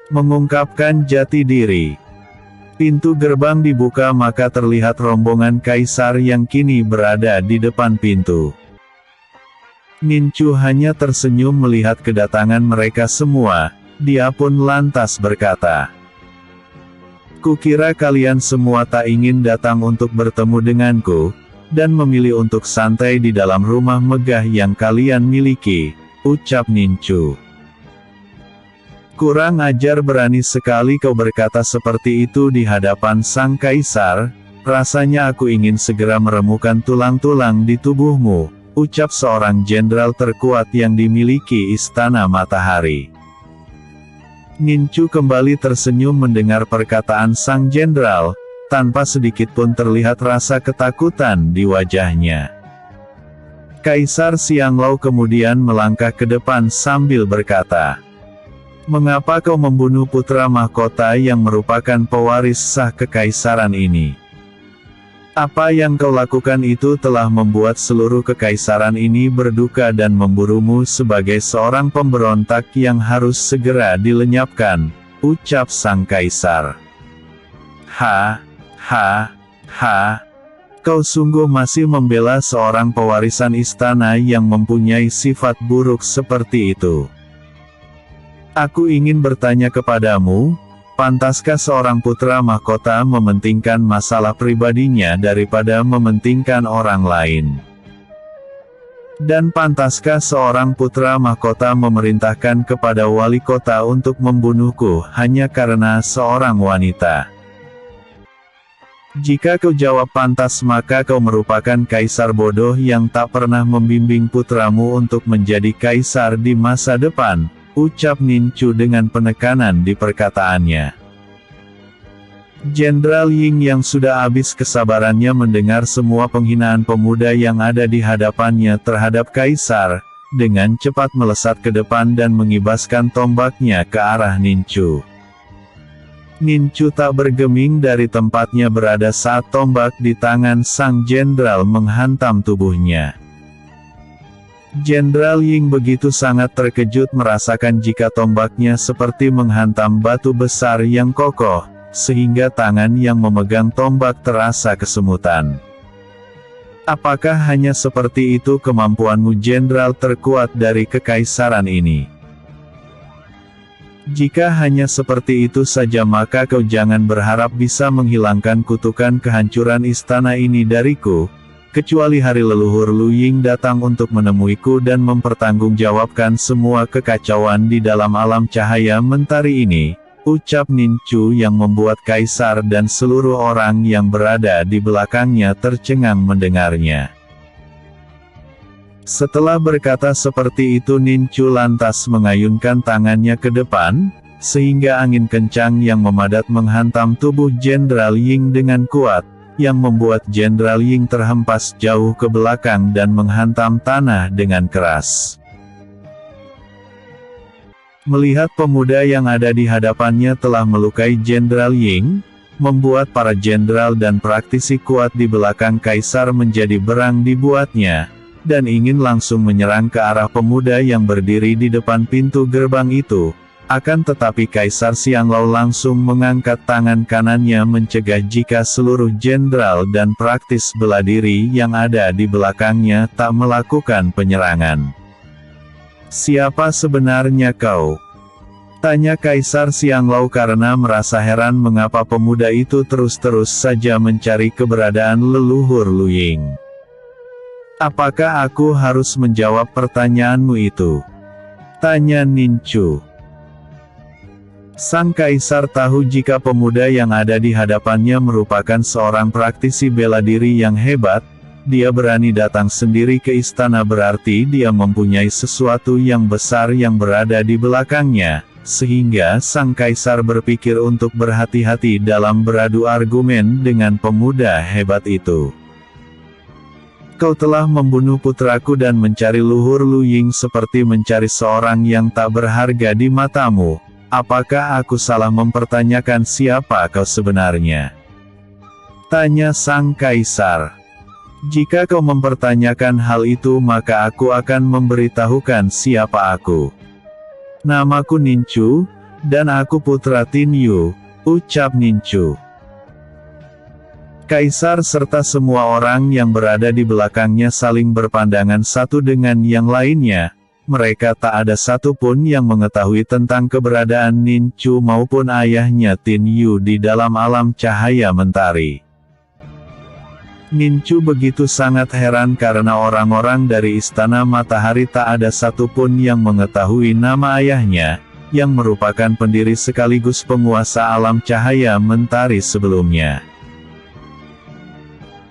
Mengungkapkan jati diri. Pintu gerbang dibuka maka terlihat rombongan kaisar yang kini berada di depan pintu. Nincu hanya tersenyum melihat kedatangan mereka semua, dia pun lantas berkata, "Kukira kalian semua tak ingin datang untuk bertemu denganku, dan memilih untuk santai di dalam rumah megah yang kalian miliki," ucap Nincu. "Kurang ajar, berani sekali kau berkata seperti itu di hadapan sang kaisar, rasanya aku ingin segera meremukan tulang-tulang di tubuhmu," ucap seorang jenderal terkuat yang dimiliki Istana Matahari. Nincu kembali tersenyum mendengar perkataan sang jenderal, tanpa sedikit pun terlihat rasa ketakutan di wajahnya. Kaisar Xianglao kemudian melangkah ke depan sambil berkata, "Mengapa kau membunuh putra mahkota yang merupakan pewaris sah kekaisaran ini? Apa yang kau lakukan itu telah membuat seluruh kekaisaran ini berduka dan memburumu sebagai seorang pemberontak yang harus segera dilenyapkan," ucap sang kaisar. Ha, kau sungguh masih membela seorang pewarisan istana yang mempunyai sifat buruk seperti itu. Aku ingin bertanya kepadamu, pantaskah seorang putra mahkota mementingkan masalah pribadinya daripada mementingkan orang lain? Dan pantaskah seorang putra mahkota memerintahkan kepada wali kota untuk membunuhku hanya karena seorang wanita? Jika kau jawab pantas maka kau merupakan kaisar bodoh yang tak pernah membimbing putramu untuk menjadi kaisar di masa depan, ucap Nincu dengan penekanan di perkataannya. Jenderal Ying yang sudah habis kesabarannya mendengar semua penghinaan pemuda yang ada di hadapannya terhadap kaisar, dengan cepat melesat ke depan dan mengibaskan tombaknya ke arah Nincu. Nincu tak bergeming dari tempatnya berada saat tombak di tangan sang jenderal menghantam tubuhnya. Jenderal Ying begitu sangat terkejut merasakan jika tombaknya seperti menghantam batu besar yang kokoh, sehingga tangan yang memegang tombak terasa kesemutan. Apakah hanya seperti itu kemampuanmu, jenderal terkuat dari kekaisaran ini? Jika hanya seperti itu saja maka kau jangan berharap bisa menghilangkan kutukan kehancuran istana ini dariku, kecuali hari leluhur Lu Ying datang untuk menemuiku dan mempertanggungjawabkan semua kekacauan di dalam alam cahaya mentari ini, ucap Nincu yang membuat kaisar dan seluruh orang yang berada di belakangnya tercengang mendengarnya. Setelah berkata seperti itu Nincu lantas mengayunkan tangannya ke depan, sehingga angin kencang yang memadat menghantam tubuh Jenderal Ying dengan kuat, yang membuat Jenderal Ying terhempas jauh ke belakang dan menghantam tanah dengan keras. Melihat pemuda yang ada di hadapannya telah melukai Jenderal Ying, membuat para jenderal dan praktisi kuat di belakang kaisar menjadi berang dibuatnya, dan ingin langsung menyerang ke arah pemuda yang berdiri di depan pintu gerbang itu. Akan tetapi Kaisar Xianglao langsung mengangkat tangan kanannya mencegah jika seluruh jenderal dan praktis bela diri yang ada di belakangnya tak melakukan penyerangan. "Siapa sebenarnya kau?" tanya Kaisar Xianglao karena merasa heran mengapa pemuda itu terus-terus saja mencari keberadaan leluhur Lu Ying. "Apakah aku harus menjawab pertanyaanmu itu?" tanya Nincu. Sang kaisar tahu jika pemuda yang ada di hadapannya merupakan seorang praktisi bela diri yang hebat, dia berani datang sendiri ke istana berarti dia mempunyai sesuatu yang besar yang berada di belakangnya, sehingga sang kaisar berpikir untuk berhati-hati dalam beradu argumen dengan pemuda hebat itu. "Kau telah membunuh putraku dan mencari luhur Lu Ying seperti mencari seorang yang tak berharga di matamu. Apakah aku salah mempertanyakan siapa kau sebenarnya?" tanya sang kaisar. "Jika kau mempertanyakan hal itu maka aku akan memberitahukan siapa aku. Namaku Nincu, Dan aku putra Tin Yu, ucap Ninchu. Kaisar serta semua orang yang berada di belakangnya saling berpandangan satu dengan yang lainnya. Mereka tak ada satupun yang mengetahui tentang keberadaan Ninchu maupun ayahnya Tin Yu di dalam alam cahaya mentari. Ninchu begitu sangat heran karena orang-orang dari Istana Matahari tak ada satupun yang mengetahui nama ayahnya, yang merupakan pendiri sekaligus penguasa alam cahaya mentari sebelumnya.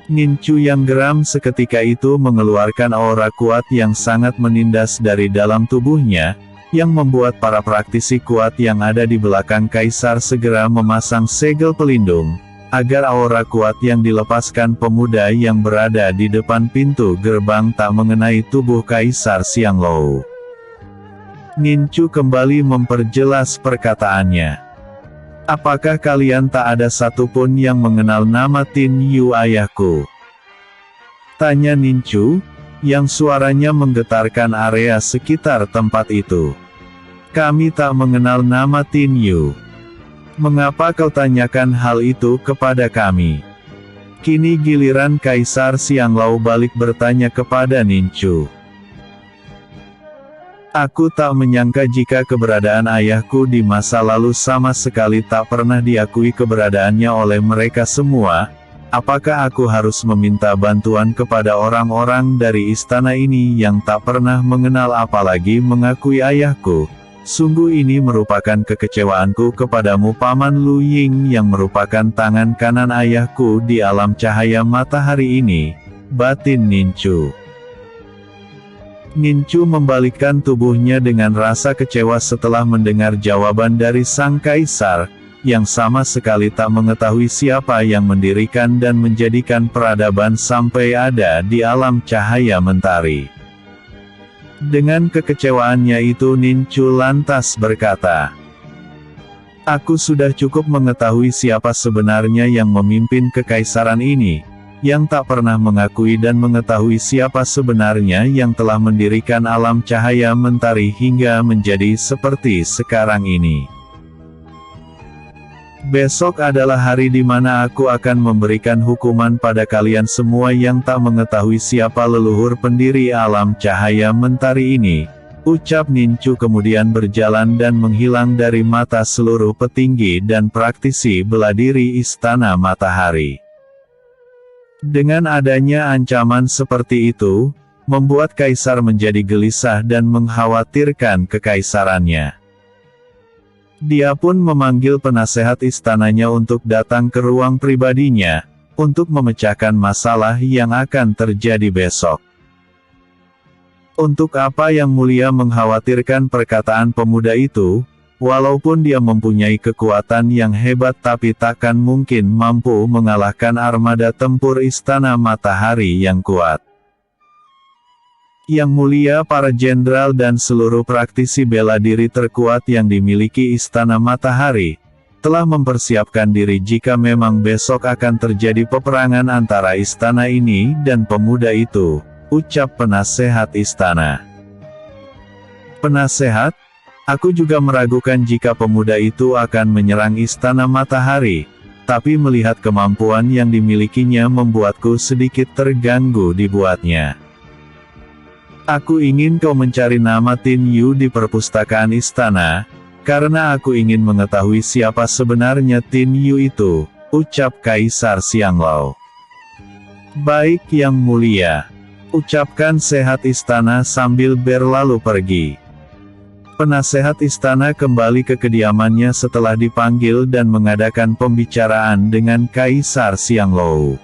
Ninchu yang geram seketika itu mengeluarkan aura kuat yang sangat menindas dari dalam tubuhnya, yang membuat para praktisi kuat yang ada di belakang Kaisar segera memasang segel pelindung, agar aura kuat yang dilepaskan pemuda yang berada di depan pintu gerbang tak mengenai tubuh Kaisar Xianglou. Ninchu kembali memperjelas perkataannya. Apakah kalian tak ada satupun yang mengenal nama Tin Yu ayahku? Tanya Ninchu, yang suaranya menggetarkan area sekitar tempat itu. Kami tak mengenal nama Tin Yu. Mengapa kau tanyakan hal itu kepada kami? Kini giliran Kaisar Xianglou balik bertanya kepada Ninchu. Aku tak menyangka jika keberadaan ayahku di masa lalu sama sekali tak pernah diakui keberadaannya oleh mereka semua. Apakah aku harus meminta bantuan kepada orang-orang dari istana ini yang tak pernah mengenal apalagi mengakui ayahku? Sungguh ini merupakan kekecewaanku kepadamu Paman Lu Ying yang merupakan tangan kanan ayahku di alam cahaya matahari ini, batin Ninchu. Ninchu membalikkan tubuhnya dengan rasa kecewa setelah mendengar jawaban dari sang kaisar, yang sama sekali tak mengetahui siapa yang mendirikan dan menjadikan peradaban sampai ada di alam cahaya mentari. Dengan kekecewaannya itu Ninchu lantas berkata, "Aku sudah cukup mengetahui siapa sebenarnya yang memimpin kekaisaran ini, yang tak pernah mengakui dan mengetahui siapa sebenarnya yang telah mendirikan alam cahaya mentari hingga menjadi seperti sekarang ini. Besok adalah hari di mana aku akan memberikan hukuman pada kalian semua yang tak mengetahui siapa leluhur pendiri alam cahaya mentari ini," ucap Ninchu kemudian berjalan dan menghilang dari mata seluruh petinggi dan praktisi bela diri Istana Matahari. Dengan adanya ancaman seperti itu, membuat Kaisar menjadi gelisah dan mengkhawatirkan kekaisarannya. Dia pun memanggil penasehat istananya untuk datang ke ruang pribadinya, untuk memecahkan masalah yang akan terjadi besok. Untuk apa Yang Mulia mengkhawatirkan perkataan pemuda itu? Walaupun dia mempunyai kekuatan yang hebat tapi takkan mungkin mampu mengalahkan armada tempur Istana Matahari yang kuat. Yang Mulia para jenderal dan seluruh praktisi bela diri terkuat yang dimiliki Istana Matahari, telah mempersiapkan diri jika memang besok akan terjadi peperangan antara istana ini dan pemuda itu, ucap penasehat istana. Penasehat? Aku juga meragukan jika pemuda itu akan menyerang Istana Matahari, tapi melihat kemampuan yang dimilikinya membuatku sedikit terganggu dibuatnya. Aku ingin kau mencari nama Tin Yu di perpustakaan istana, karena aku ingin mengetahui siapa sebenarnya Tin Yu itu, ucap Kaisar Xianglou. Baik Yang Mulia, ucapkan sehat istana sambil berlalu pergi. Penasehat istana kembali ke kediamannya setelah dipanggil dan mengadakan pembicaraan dengan Kaisar Xianglou.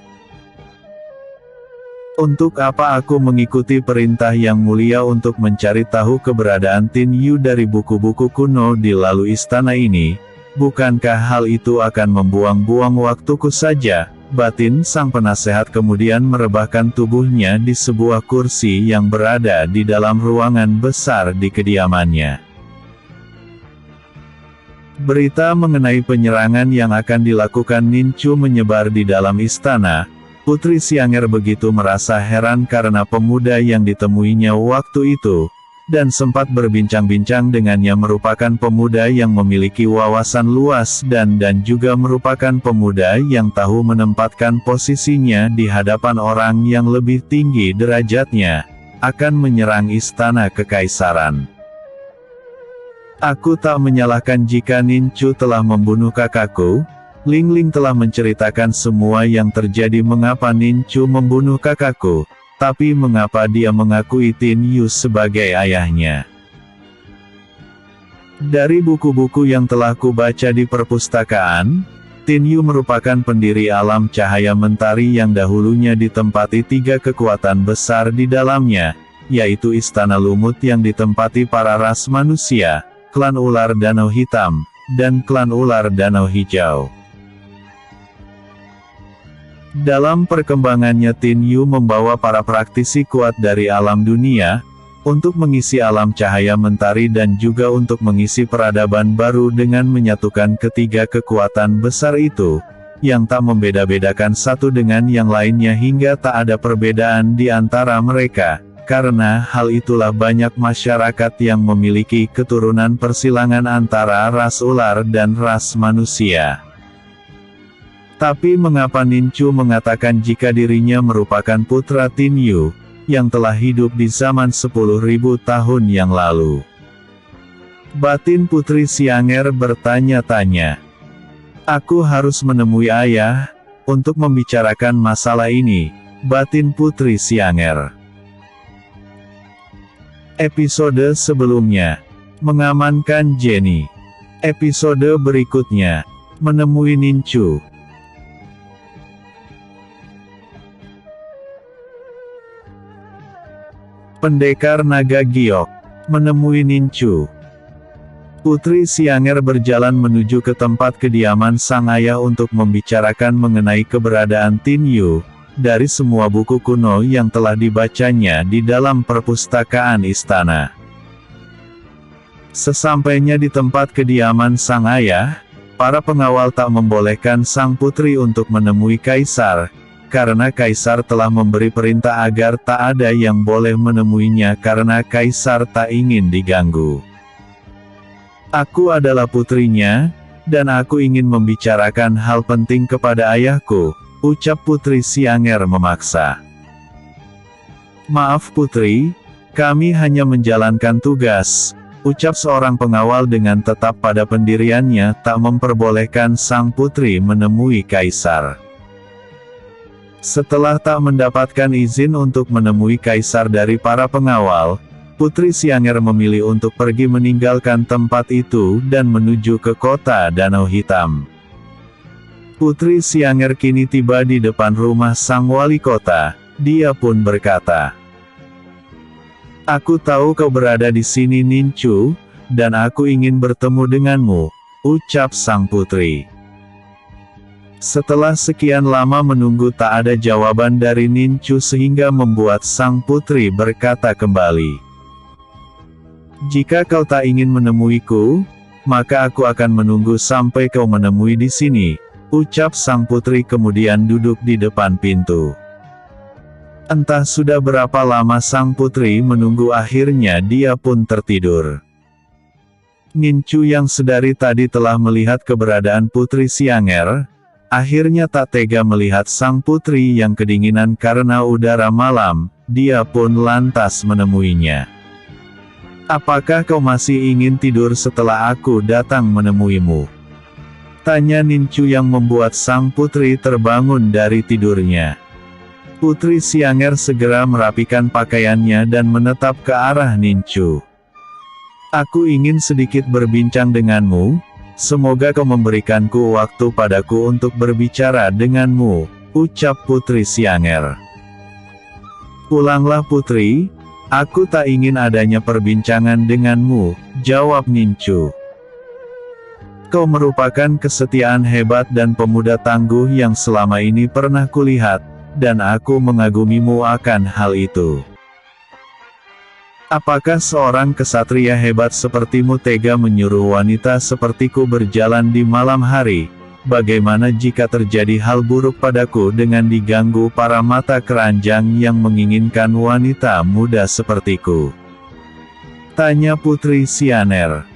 Untuk apa aku mengikuti perintah Yang Mulia untuk mencari tahu keberadaan Tin Yu dari buku-buku kuno di lalu istana ini? Bukankah hal itu akan membuang-buang waktuku saja? Batin sang penasehat kemudian merebahkan tubuhnya di sebuah kursi yang berada di dalam ruangan besar di kediamannya. Berita mengenai penyerangan yang akan dilakukan Ninchu menyebar di dalam istana. Putri Xiang'er begitu merasa heran karena pemuda yang ditemuinya waktu itu, dan sempat berbincang-bincang dengannya. Merupakan pemuda yang memiliki wawasan luas dan juga merupakan pemuda yang tahu menempatkan posisinya di hadapan orang yang lebih tinggi derajatnya, akan menyerang istana kekaisaran. Aku tak menyalahkan jika Nin Chu telah membunuh kakakku. Ling Ling telah menceritakan semua yang terjadi. Mengapa Nin Chu membunuh kakakku, tapi mengapa dia mengakui Tin Yu sebagai ayahnya? Dari buku-buku yang telah kubaca di perpustakaan, Tin Yu merupakan pendiri alam cahaya mentari yang dahulunya ditempati 3 kekuatan besar di dalamnya, yaitu Istana Lumut yang ditempati para ras manusia, klan ular Danau Hitam, dan klan ular Danau Hijau. Dalam perkembangannya Tin Yu membawa para praktisi kuat dari alam dunia, untuk mengisi alam cahaya mentari dan juga untuk mengisi peradaban baru dengan menyatukan ketiga kekuatan besar itu, yang tak membeda-bedakan satu dengan yang lainnya hingga tak ada perbedaan di antara mereka. Karena hal itulah banyak masyarakat yang memiliki keturunan persilangan antara ras ular dan ras manusia. Tapi mengapa Nin Chu mengatakan jika dirinya merupakan putra Tin Yu, yang telah hidup di zaman 10.000 tahun yang lalu? Batin Putri Xiang'er bertanya-tanya. Aku harus menemui ayah, untuk membicarakan masalah ini, batin Putri Xiang'er. Episode sebelumnya, mengamankan Jenny. Episode berikutnya, menemui Nin Chu. Pendekar Naga Giok, menemui Nin Chu. Putri Xiang'er berjalan menuju ke tempat kediaman sang ayah untuk membicarakan mengenai keberadaan Tin Yu. Dari semua buku kuno yang telah dibacanya di dalam perpustakaan istana. Sesampainya di tempat kediaman sang ayah, para pengawal tak membolehkan sang putri untuk menemui kaisar, karena kaisar telah memberi perintah agar tak ada yang boleh menemuinya karena kaisar tak ingin diganggu. Aku adalah putrinya, dan aku ingin membicarakan hal penting kepada ayahku, ucap Putri Xiang'er memaksa. Maaf Putri, kami hanya menjalankan tugas, ucap seorang pengawal dengan tetap pada pendiriannya tak memperbolehkan sang putri menemui kaisar. Setelah tak mendapatkan izin untuk menemui kaisar dari para pengawal, Putri Xiang'er memilih untuk pergi meninggalkan tempat itu dan menuju ke kota Danau Hitam. Putri Xiang'er kini tiba di depan rumah sang wali kota. Dia pun berkata, "Aku tahu kau berada di sini Nin Chu, dan aku ingin bertemu denganmu," ucap sang putri. Setelah sekian lama menunggu tak ada jawaban dari Nin Chu sehingga membuat sang putri berkata kembali. "Jika kau tak ingin menemuiku, maka aku akan menunggu sampai kau menemui di sini," ucap sang putri kemudian duduk di depan pintu. Entah sudah berapa lama sang putri menunggu, akhirnya dia pun tertidur. Nin Chu yang sedari tadi telah melihat keberadaan Putri Xiang'er, akhirnya tak tega melihat sang putri yang kedinginan karena udara malam, dia pun lantas menemuinya. "Apakah kau masih ingin tidur setelah aku datang menemuimu?" tanya Nin Chu yang membuat sang putri terbangun dari tidurnya. Putri Xiang'er segera merapikan pakaiannya dan menatap ke arah Nin Chu. "Aku ingin sedikit berbincang denganmu, semoga kau memberikanku waktu padaku untuk berbicara denganmu," ucap Putri Xiang'er. "Pulanglah putri, aku tak ingin adanya perbincangan denganmu," jawab Nin Chu. "Kau merupakan kesetiaan hebat dan pemuda tangguh yang selama ini pernah kulihat, dan aku mengagumimu akan hal itu. Apakah seorang kesatria hebat sepertimu tega menyuruh wanita sepertiku berjalan di malam hari? Bagaimana jika terjadi hal buruk padaku dengan diganggu para mata keranjang yang menginginkan wanita muda sepertiku?" Tanya Putri Sianer.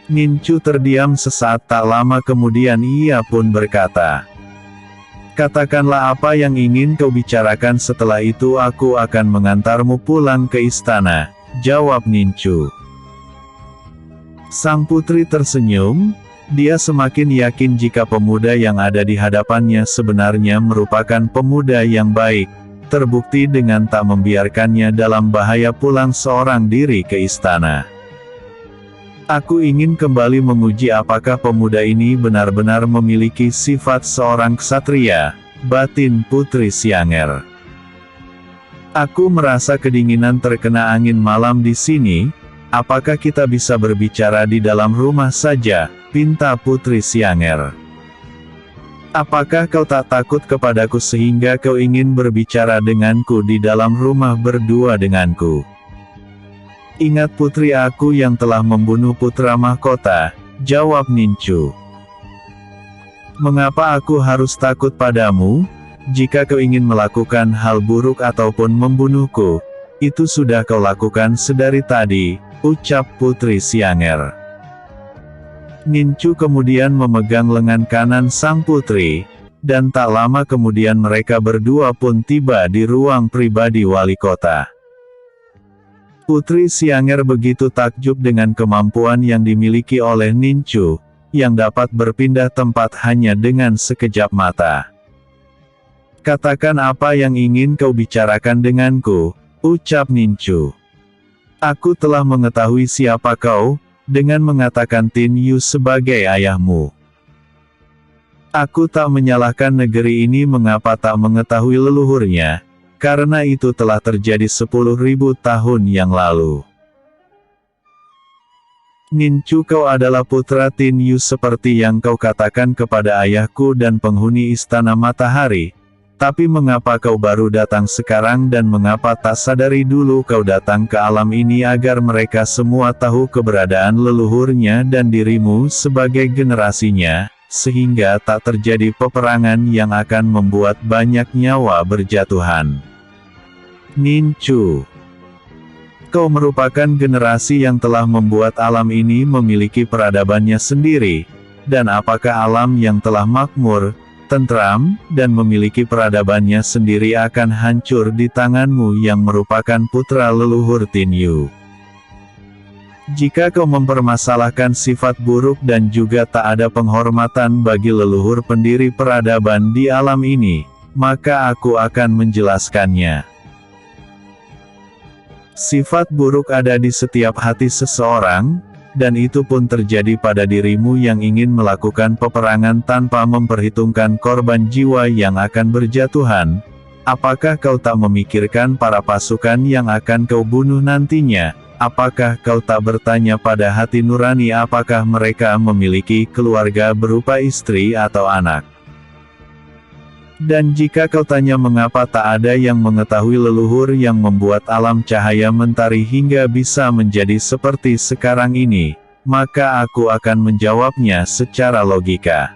Nincu terdiam sesaat, tak lama kemudian ia pun berkata, "Katakanlah apa yang ingin kau bicarakan, setelah itu aku akan mengantarmu pulang ke istana," jawab Nincu. Sang putri tersenyum, dia semakin yakin jika pemuda yang ada di hadapannya sebenarnya merupakan pemuda yang baik, terbukti dengan tak membiarkannya dalam bahaya pulang seorang diri ke istana. "Aku ingin kembali menguji apakah pemuda ini benar-benar memiliki sifat seorang ksatria," batin Putri Sianer. "Aku merasa kedinginan terkena angin malam di sini. Apakah kita bisa berbicara di dalam rumah saja?" pinta Putri Sianer. "Apakah kau tak takut kepadaku sehingga kau ingin berbicara denganku di dalam rumah berdua denganku?" "Ingat putri aku yang telah membunuh putra mahkota," jawab Nincu. "Mengapa aku harus takut padamu? Jika kau ingin melakukan hal buruk ataupun membunuhku, itu sudah kau lakukan sedari tadi," ucap Putri Sianer. Nincu kemudian memegang lengan kanan sang putri, dan tak lama kemudian mereka berdua pun tiba di ruang pribadi wali kota. Putri Sianer begitu takjub dengan kemampuan yang dimiliki oleh Nincu, yang dapat berpindah tempat hanya dengan sekejap mata. "Katakan apa yang ingin kau bicarakan denganku," ucap Nincu. "Aku telah mengetahui siapa kau, dengan mengatakan Tin Yu sebagai ayahmu. Aku tak menyalahkan negeri ini mengapa tak mengetahui leluhurnya, karena itu telah terjadi 10.000 tahun yang lalu. Nincu, kau adalah putra Tin Yu seperti yang kau katakan kepada ayahku dan penghuni Istana Matahari. Tapi mengapa kau baru datang sekarang dan mengapa tak sadari dulu kau datang ke alam ini agar mereka semua tahu keberadaan leluhurnya dan dirimu sebagai generasinya, sehingga tak terjadi peperangan yang akan membuat banyak nyawa berjatuhan. Nincu, kau merupakan generasi yang telah membuat alam ini memiliki peradabannya sendiri, dan apakah alam yang telah makmur, tentram, dan memiliki peradabannya sendiri akan hancur di tanganmu yang merupakan putra leluhur Tin Yu? Jika kau mempermasalahkan sifat buruk dan juga tak ada penghormatan bagi leluhur pendiri peradaban di alam ini, maka aku akan menjelaskannya. Sifat buruk ada di setiap hati seseorang, dan itu pun terjadi pada dirimu yang ingin melakukan peperangan tanpa memperhitungkan korban jiwa yang akan berjatuhan. Apakah kau tak memikirkan para pasukan yang akan kau bunuh nantinya? Apakah kau tak bertanya pada hati nurani apakah mereka memiliki keluarga berupa istri atau anak? Dan jika kau tanya mengapa tak ada yang mengetahui leluhur yang membuat alam cahaya mentari hingga bisa menjadi seperti sekarang ini, maka aku akan menjawabnya secara logika.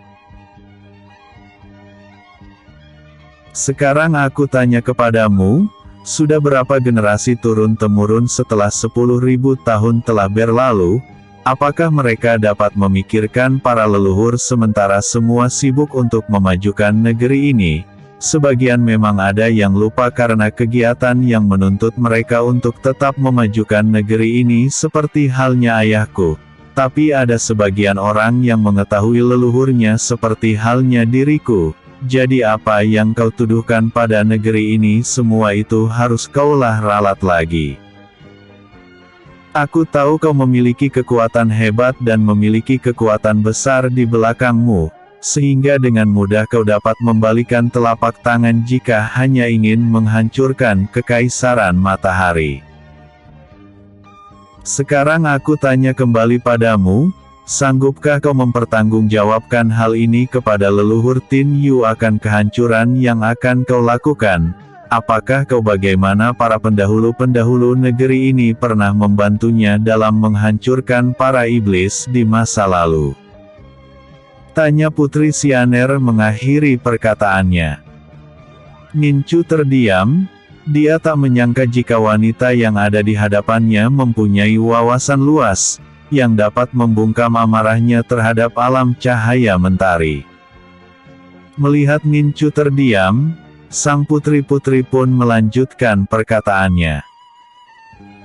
Sekarang aku tanya kepadamu, sudah berapa generasi turun-temurun setelah 10.000 tahun telah berlalu? Apakah mereka dapat memikirkan para leluhur sementara semua sibuk untuk memajukan negeri ini? Sebagian memang ada yang lupa karena kegiatan yang menuntut mereka untuk tetap memajukan negeri ini seperti halnya ayahku. Tapi ada sebagian orang yang mengetahui leluhurnya seperti halnya diriku. Jadi apa yang kau tuduhkan pada negeri ini semua itu harus kaulah ralat lagi. Aku tahu kau memiliki kekuatan hebat dan memiliki kekuatan besar di belakangmu, sehingga dengan mudah kau dapat membalikan telapak tangan jika hanya ingin menghancurkan kekaisaran matahari. Sekarang aku tanya kembali padamu, sanggupkah kau mempertanggungjawabkan hal ini kepada leluhur Tin Yu akan kehancuran yang akan kau lakukan? Apakah kau bagaimana para pendahulu-pendahulu negeri ini pernah membantunya dalam menghancurkan para iblis di masa lalu? Tanya Putri Sianer mengakhiri perkataannya. Nincu terdiam, Dia tak menyangka jika wanita yang ada di hadapannya mempunyai wawasan luas, yang dapat membungkam amarahnya terhadap alam cahaya mentari. Melihat Nincu terdiam, sang putri-putri pun melanjutkan perkataannya.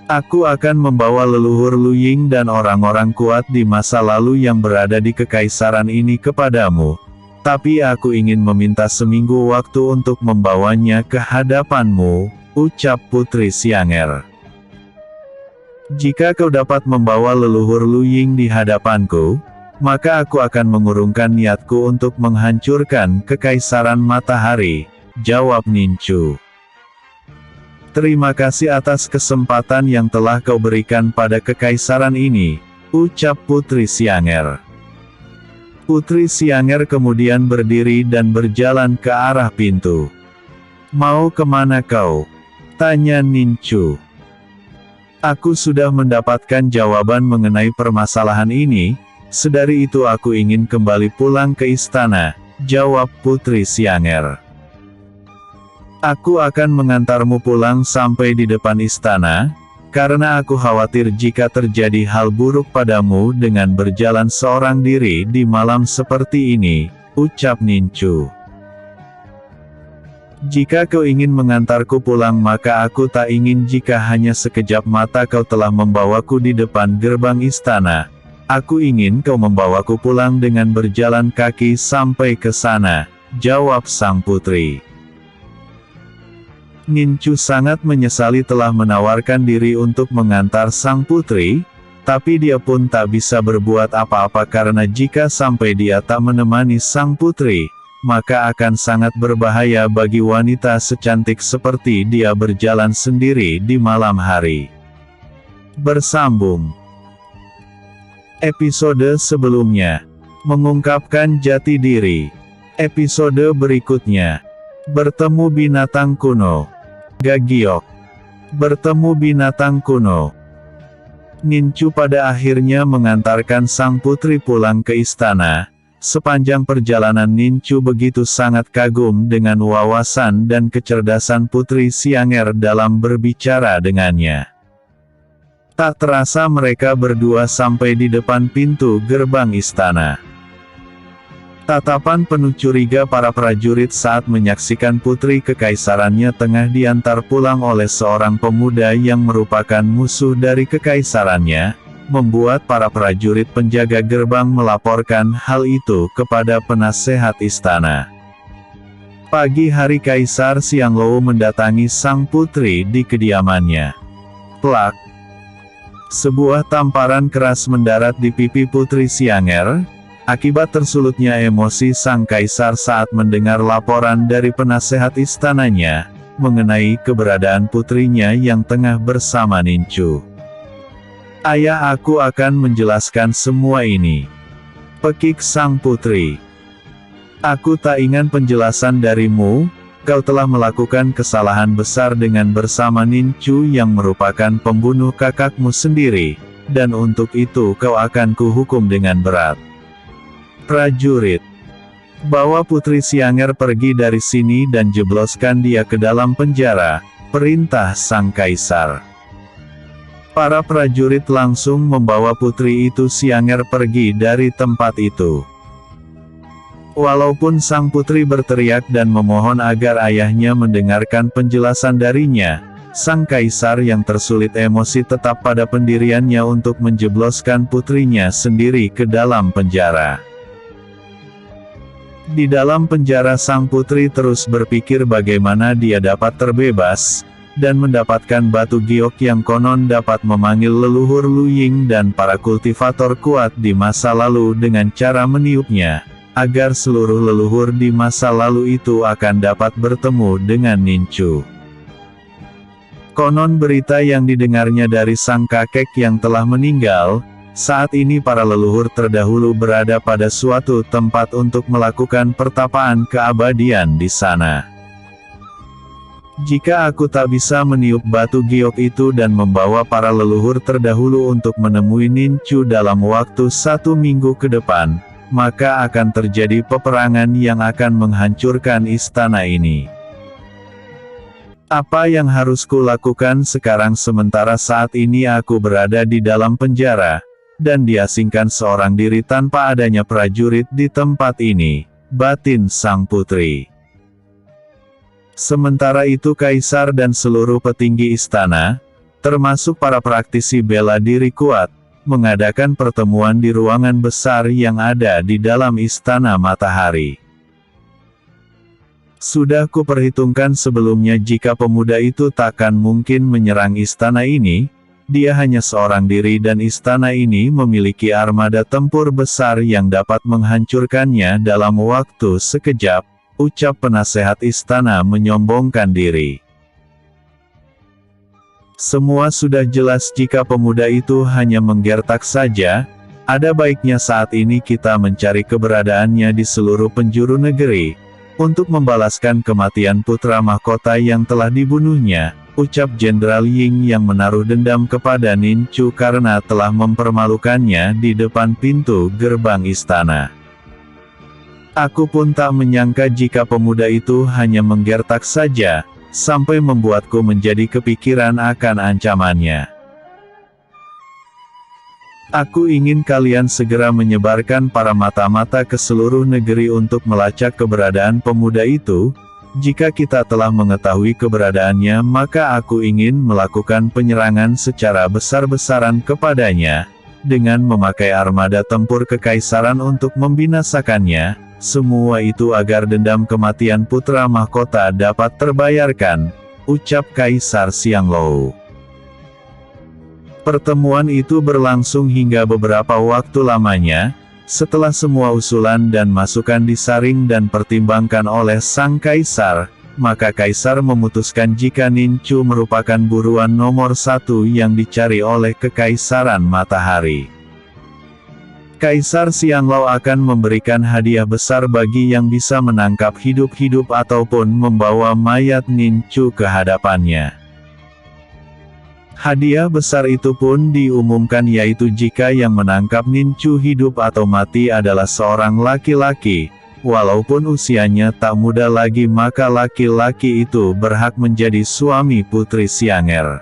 Aku akan membawa leluhur Lu Ying dan orang-orang kuat di masa lalu yang berada di kekaisaran ini kepadamu. Tapi aku ingin meminta seminggu waktu untuk membawanya ke hadapanmu, ucap Putri Xiang'er. Jika kau dapat membawa leluhur Lu Ying di hadapanku, maka aku akan mengurungkan niatku untuk menghancurkan kekaisaran matahari, jawab Nincu. Terima kasih atas kesempatan yang telah kau berikan pada kekaisaran ini, ucap Putri Xiang'er. Putri Xiang'er kemudian berdiri dan berjalan ke arah pintu. Mau kemana kau? Tanya Nincu. Aku sudah mendapatkan jawaban mengenai permasalahan ini, sedari itu aku ingin kembali pulang ke istana, jawab Putri Xiang'er. Aku akan mengantarmu pulang sampai di depan istana, karena aku khawatir jika terjadi hal buruk padamu dengan berjalan seorang diri di malam seperti ini, ucap Nincu. Jika kau ingin mengantarku pulang maka aku tak ingin jika hanya sekejap mata kau telah membawaku di depan gerbang istana. Aku ingin kau membawaku pulang dengan berjalan kaki sampai ke sana, jawab sang putri. Nincu sangat menyesali telah menawarkan diri untuk mengantar sang putri, tapi dia pun tak bisa berbuat apa-apa karena jika sampai dia tak menemani sang putri, maka akan sangat berbahaya bagi wanita secantik seperti dia berjalan sendiri di malam hari. Bersambung. Episode sebelumnya mengungkapkan jati diri. Episode berikutnya bertemu binatang kuno. Gagiok. Bertemu binatang kuno. Nincu pada akhirnya mengantarkan sang putri pulang ke istana. Sepanjang perjalanan Nincu begitu sangat kagum dengan wawasan dan kecerdasan Putri Xiang'er dalam berbicara dengannya. Tak terasa mereka berdua sampai di depan pintu gerbang istana. Tatapan penuh curiga para prajurit saat menyaksikan putri kekaisarannya tengah diantar pulang oleh seorang pemuda yang merupakan musuh dari kekaisarannya, membuat para prajurit penjaga gerbang melaporkan hal itu kepada penasehat istana. Pagi hari Kaisar Xianglou mendatangi sang putri di kediamannya. Plak! Sebuah tamparan keras mendarat di pipi Putri Xiang'er, akibat tersulutnya emosi sang kaisar saat mendengar laporan dari penasehat istananya, mengenai keberadaan putrinya yang tengah bersama Nincu. Ayah, aku akan menjelaskan semua ini. Pekik sang putri. Aku tak ingin penjelasan darimu, kau telah melakukan kesalahan besar dengan bersama Nincu yang merupakan pembunuh kakakmu sendiri, dan untuk itu kau akan kuhukum dengan berat. Prajurit, bawa Putri Xiang'er pergi dari sini dan jebloskan dia ke dalam penjara, perintah sang kaisar. Para prajurit langsung membawa putri itu Xiang'er pergi dari tempat itu. Walaupun sang putri berteriak dan memohon agar ayahnya mendengarkan penjelasan darinya, sang kaisar yang tersulit emosi tetap pada pendiriannya untuk menjebloskan putrinya sendiri ke dalam penjara. Di dalam penjara sang putri terus berpikir bagaimana dia dapat terbebas, dan mendapatkan batu giok yang konon dapat memanggil leluhur Lu Ying dan para kultivator kuat di masa lalu dengan cara meniupnya, agar seluruh leluhur di masa lalu itu akan dapat bertemu dengan Nincu. Konon berita yang didengarnya dari sang kakek yang telah meninggal, saat ini para leluhur terdahulu berada pada suatu tempat untuk melakukan pertapaan keabadian di sana. Jika aku tak bisa meniup batu giok itu dan membawa para leluhur terdahulu untuk menemui Nincu dalam waktu 1 minggu ke depan, maka akan terjadi peperangan yang akan menghancurkan istana ini. Apa yang harus kulakukan sekarang sementara saat ini aku berada di dalam penjara, dan diasingkan seorang diri tanpa adanya prajurit di tempat ini, batin sang putri. Sementara itu kaisar dan seluruh petinggi istana, termasuk para praktisi bela diri kuat, mengadakan pertemuan di ruangan besar yang ada di dalam Istana Matahari. Sudah kuperhitungkan sebelumnya jika pemuda itu takkan mungkin menyerang istana ini, dia hanya seorang diri dan istana ini memiliki armada tempur besar yang dapat menghancurkannya dalam waktu sekejap, ucap penasehat istana menyombongkan diri. Semua sudah jelas jika pemuda itu hanya menggertak saja, ada baiknya saat ini kita mencari keberadaannya di seluruh penjuru negeri, untuk membalaskan kematian putra mahkota yang telah dibunuhnya, ucap Jenderal Ying yang menaruh dendam kepada Nin Chu karena telah mempermalukannya di depan pintu gerbang istana. Aku pun tak menyangka jika pemuda itu hanya menggertak saja, sampai membuatku menjadi kepikiran akan ancamannya. Aku ingin kalian segera menyebarkan para mata-mata ke seluruh negeri untuk melacak keberadaan pemuda itu. Jika kita telah mengetahui keberadaannya, maka aku ingin melakukan penyerangan secara besar-besaran kepadanya, dengan memakai armada tempur kekaisaran untuk membinasakannya, semua itu agar dendam kematian putra mahkota dapat terbayarkan, ucap Kaisar Xianglou. Pertemuan itu berlangsung hingga beberapa waktu lamanya. Setelah semua usulan dan masukan disaring dan pertimbangkan oleh sang kaisar, maka kaisar memutuskan jika Nin Chu merupakan buruan nomor 1 yang dicari oleh Kekaisaran Matahari. Kaisar Xianglou akan memberikan hadiah besar bagi yang bisa menangkap hidup-hidup ataupun membawa mayat Nin Chu ke hadapannya. Hadiah besar itu pun diumumkan, yaitu jika yang menangkap Nin Chu hidup atau mati adalah seorang laki-laki, walaupun usianya tak muda lagi, maka laki-laki itu berhak menjadi suami putri Xiang'er.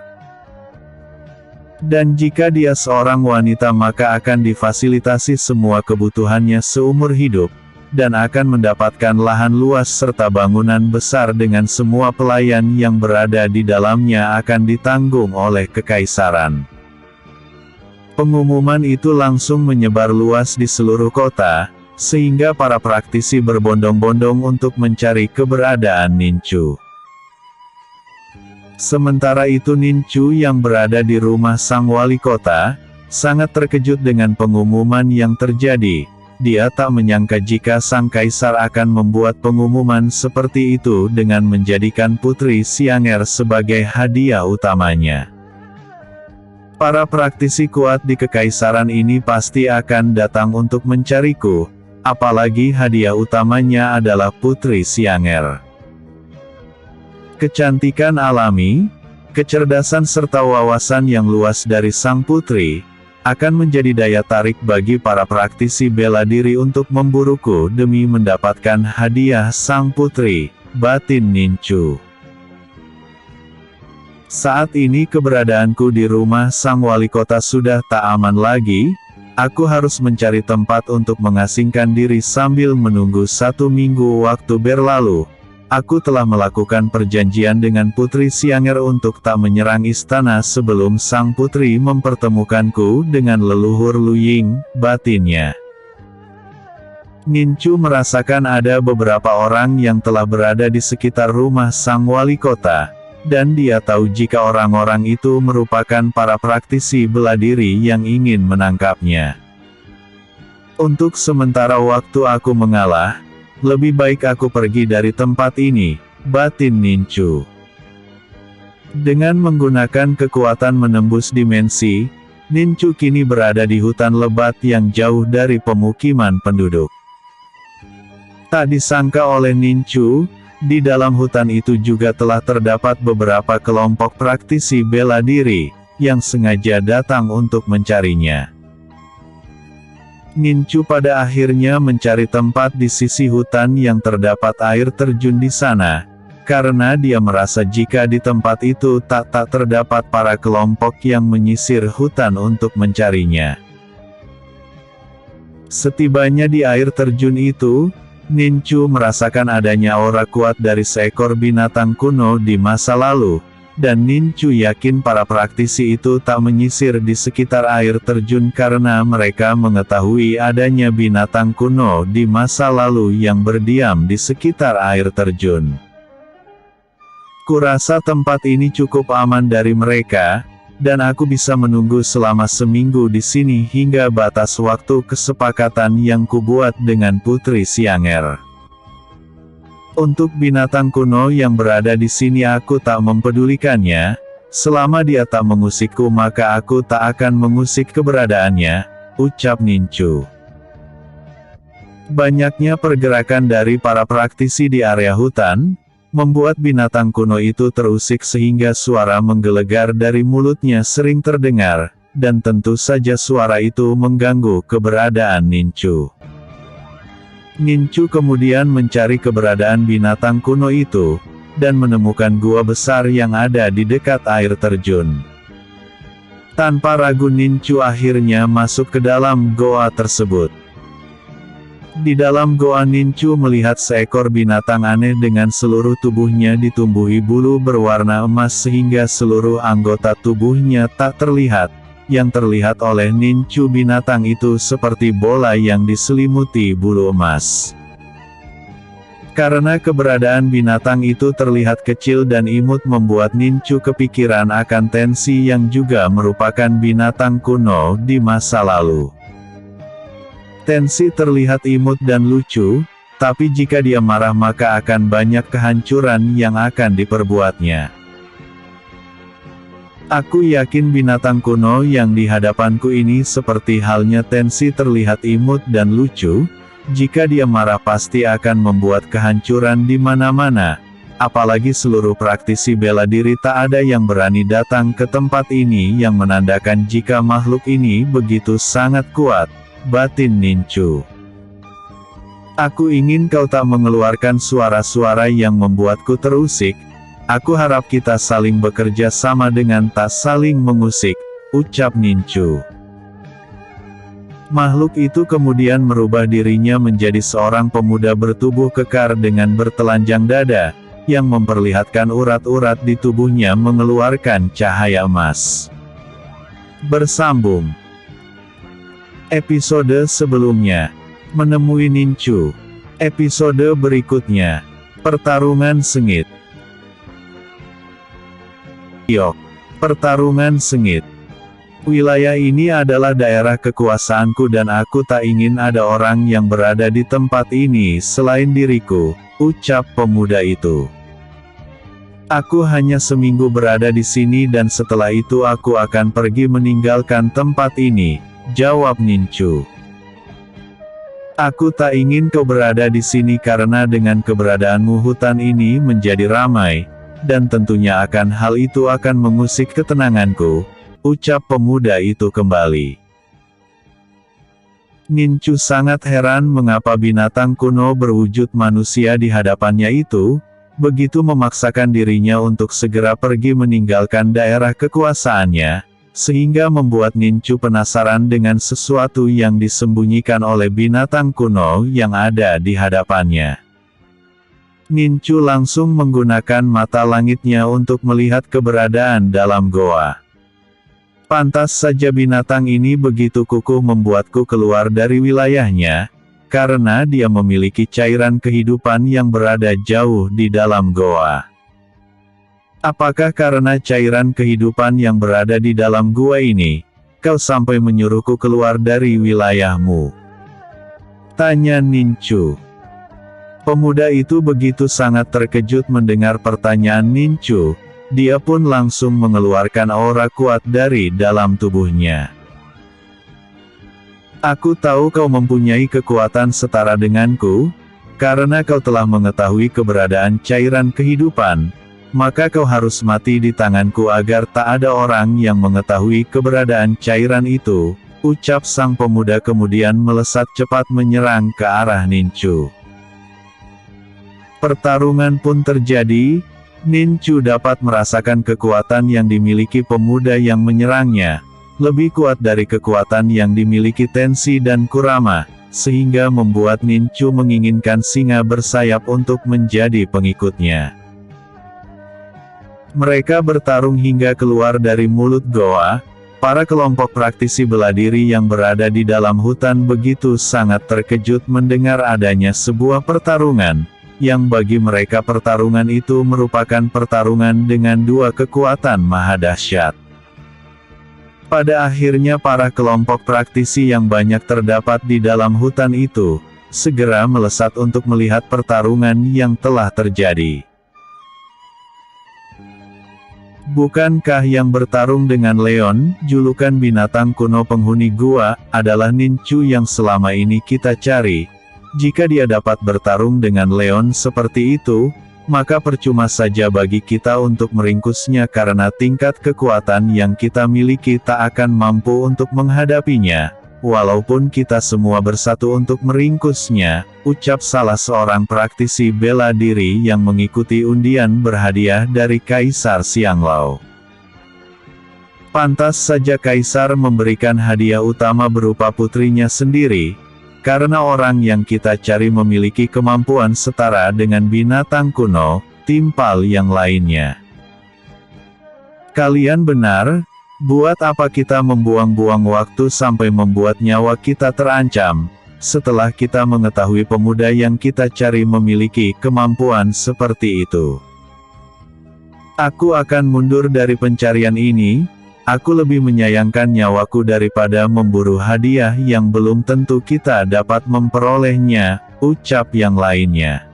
Dan jika dia seorang wanita maka akan difasilitasi semua kebutuhannya seumur hidup, dan akan mendapatkan lahan luas serta bangunan besar dengan semua pelayan yang berada di dalamnya akan ditanggung oleh kekaisaran. Pengumuman itu langsung menyebar luas di seluruh kota, sehingga para praktisi berbondong-bondong untuk mencari keberadaan Nin Chu. Sementara itu Nin Chu yang berada di rumah sang wali kota, sangat terkejut dengan pengumuman yang terjadi. Dia tak menyangka jika sang kaisar akan membuat pengumuman seperti itu dengan menjadikan putri Xiang'er sebagai hadiah utamanya. Para praktisi kuat di kekaisaran ini pasti akan datang untuk mencariku, apalagi hadiah utamanya adalah putri Xiang'er. Kecantikan alami, kecerdasan serta wawasan yang luas dari sang putri akan menjadi daya tarik bagi para praktisi bela diri untuk memburuku demi mendapatkan hadiah sang putri, batin Nin Chu. Saat ini keberadaanku di rumah sang wali kota sudah tak aman lagi, aku harus mencari tempat untuk mengasingkan diri sambil menunggu 1 minggu waktu berlalu. Aku telah melakukan perjanjian dengan putri Xiang'er untuk tak menyerang istana sebelum sang putri mempertemukanku dengan leluhur Lu Ying, batinnya. Nin Chu merasakan ada beberapa orang yang telah berada di sekitar rumah sang wali kota, dan dia tahu jika orang-orang itu merupakan para praktisi bela diri yang ingin menangkapnya. Untuk sementara waktu aku mengalah, lebih baik aku pergi dari tempat ini, batin Nin Chu. Dengan menggunakan kekuatan menembus dimensi, Nin Chu kini berada di hutan lebat yang jauh dari pemukiman penduduk. Tak disangka oleh Nin Chu, di dalam hutan itu juga telah terdapat beberapa kelompok praktisi bela diri, yang sengaja datang untuk mencarinya. Nin Chu pada akhirnya mencari tempat di sisi hutan yang terdapat air terjun di sana, karena dia merasa jika di tempat itu tak terdapat para kelompok yang menyisir hutan untuk mencarinya. Setibanya di air terjun itu, Ninchu merasakan adanya aura kuat dari seekor binatang kuno di masa lalu, dan Ninchu yakin para praktisi itu tak menyisir di sekitar air terjun karena mereka mengetahui adanya binatang kuno di masa lalu yang berdiam di sekitar air terjun. Kurasa tempat ini cukup aman dari mereka, dan aku bisa menunggu selama seminggu di sini hingga batas waktu kesepakatan yang kubuat dengan Putri Xiang'er. Untuk binatang kuno yang berada di sini aku tak mempedulikannya, selama dia tak mengusikku maka aku tak akan mengusik keberadaannya, ucap Ninchu. Banyaknya pergerakan dari para praktisi di area hutan, membuat binatang kuno itu terusik sehingga suara menggelegar dari mulutnya sering terdengar, dan tentu saja suara itu mengganggu keberadaan Ninchu. Ninchu kemudian mencari keberadaan binatang kuno itu, dan menemukan gua besar yang ada di dekat air terjun. Tanpa ragu Ninchu akhirnya masuk ke dalam goa tersebut. Di dalam goa Ninchu melihat seekor binatang aneh dengan seluruh tubuhnya ditumbuhi bulu berwarna emas sehingga seluruh anggota tubuhnya tak terlihat. Yang terlihat oleh Ninchu binatang itu seperti bola yang diselimuti bulu emas. Karena keberadaan binatang itu terlihat kecil dan imut membuat Ninchu kepikiran akan Tensi yang juga merupakan binatang kuno di masa lalu. Tensi terlihat imut dan lucu, tapi jika dia marah maka akan banyak kehancuran yang akan diperbuatnya. Aku yakin binatang kuno yang di hadapanku ini seperti halnya Tensi terlihat imut dan lucu, jika dia marah pasti akan membuat kehancuran di mana-mana, apalagi seluruh praktisi bela diri tak ada yang berani datang ke tempat ini yang menandakan jika makhluk ini begitu sangat kuat. Batin Ninchu. Aku ingin kau tak mengeluarkan suara-suara yang membuatku terusik. Aku harap kita saling bekerja sama dengan tak saling mengusik, ucap Ninchu. Makhluk itu kemudian merubah dirinya menjadi seorang pemuda bertubuh kekar dengan bertelanjang dada, yang memperlihatkan urat-urat di tubuhnya mengeluarkan cahaya emas. Bersambung. Episode sebelumnya, menemui Ninchu. Episode berikutnya, pertarungan sengit. Yok, pertarungan sengit. Wilayah ini adalah daerah kekuasaanku dan aku tak ingin ada orang yang berada di tempat ini selain diriku, ucap pemuda itu. Aku hanya seminggu berada di sini dan setelah itu aku akan pergi meninggalkan tempat ini, jawab Ninchu. Aku tak ingin kau berada di sini karena dengan keberadaanmu hutan ini menjadi ramai, dan tentunya hal itu akan mengusik ketenanganku, ucap pemuda itu kembali. Ninchu sangat heran mengapa binatang kuno berwujud manusia di hadapannya itu, begitu memaksakan dirinya untuk segera pergi meninggalkan daerah kekuasaannya, sehingga membuat Ninchu penasaran dengan sesuatu yang disembunyikan oleh binatang kuno yang ada di hadapannya. Ninchu langsung menggunakan mata langitnya untuk melihat keberadaan dalam goa. Pantas saja binatang ini begitu kukuh membuatku keluar dari wilayahnya, karena dia memiliki cairan kehidupan yang berada jauh di dalam goa. Apakah karena cairan kehidupan yang berada di dalam gua ini, kau sampai menyuruhku keluar dari wilayahmu? Tanya Ninchu. Pemuda itu begitu sangat terkejut mendengar pertanyaan Ninchu, dia pun langsung mengeluarkan aura kuat dari dalam tubuhnya. Aku tahu kau mempunyai kekuatan setara denganku, karena kau telah mengetahui keberadaan cairan kehidupan, maka kau harus mati di tanganku agar tak ada orang yang mengetahui keberadaan cairan itu, ucap sang pemuda kemudian melesat cepat menyerang ke arah Ninchu. Pertarungan pun terjadi. Ninchu dapat merasakan kekuatan yang dimiliki pemuda yang menyerangnya, lebih kuat dari kekuatan yang dimiliki Tenshi dan Kurama, sehingga membuat Ninchu menginginkan singa bersayap untuk menjadi pengikutnya. Mereka bertarung hingga keluar dari mulut goa. Para kelompok praktisi bela diri yang berada di dalam hutan begitu sangat terkejut mendengar adanya sebuah pertarungan, yang bagi mereka pertarungan itu merupakan pertarungan dengan dua kekuatan maha dahsyat. Pada akhirnya para kelompok praktisi yang banyak terdapat di dalam hutan itu, segera melesat untuk melihat pertarungan yang telah terjadi. Bukankah yang bertarung dengan Leon, julukan binatang kuno penghuni gua, adalah Ninchu yang selama ini kita cari? Jika dia dapat bertarung dengan Leon seperti itu, maka percuma saja bagi kita untuk meringkusnya karena tingkat kekuatan yang kita miliki tak akan mampu untuk menghadapinya, walaupun kita semua bersatu untuk meringkusnya, ucap salah seorang praktisi bela diri yang mengikuti undian berhadiah dari Kaisar Xianglao. Pantas saja Kaisar memberikan hadiah utama berupa putrinya sendiri, karena orang yang kita cari memiliki kemampuan setara dengan binatang kuno, timpal yang lainnya. Kalian benar, buat apa kita membuang-buang waktu sampai membuat nyawa kita terancam, setelah kita mengetahui pemuda yang kita cari memiliki kemampuan seperti itu. Aku akan mundur dari pencarian ini. Aku lebih menyayangkan nyawaku daripada memburu hadiah yang belum tentu kita dapat memperolehnya, ucap yang lainnya.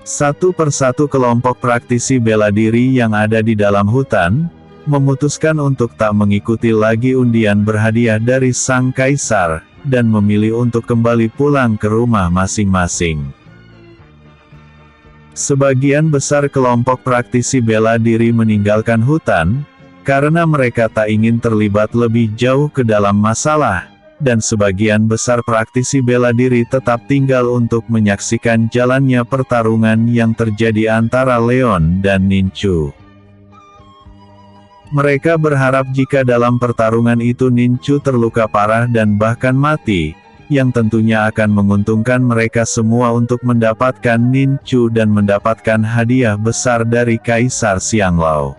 Satu persatu kelompok praktisi bela diri yang ada di dalam hutan, memutuskan untuk tak mengikuti lagi undian berhadiah dari sang kaisar, dan memilih untuk kembali pulang ke rumah masing-masing. Sebagian besar kelompok praktisi bela diri meninggalkan hutan, karena mereka tak ingin terlibat lebih jauh ke dalam masalah, dan sebagian besar praktisi bela diri tetap tinggal untuk menyaksikan jalannya pertarungan yang terjadi antara Leon dan Ninchu. Mereka berharap jika dalam pertarungan itu Ninchu terluka parah dan bahkan mati, yang tentunya akan menguntungkan mereka semua untuk mendapatkan Ninchu dan mendapatkan hadiah besar dari Kaisar Xianglao.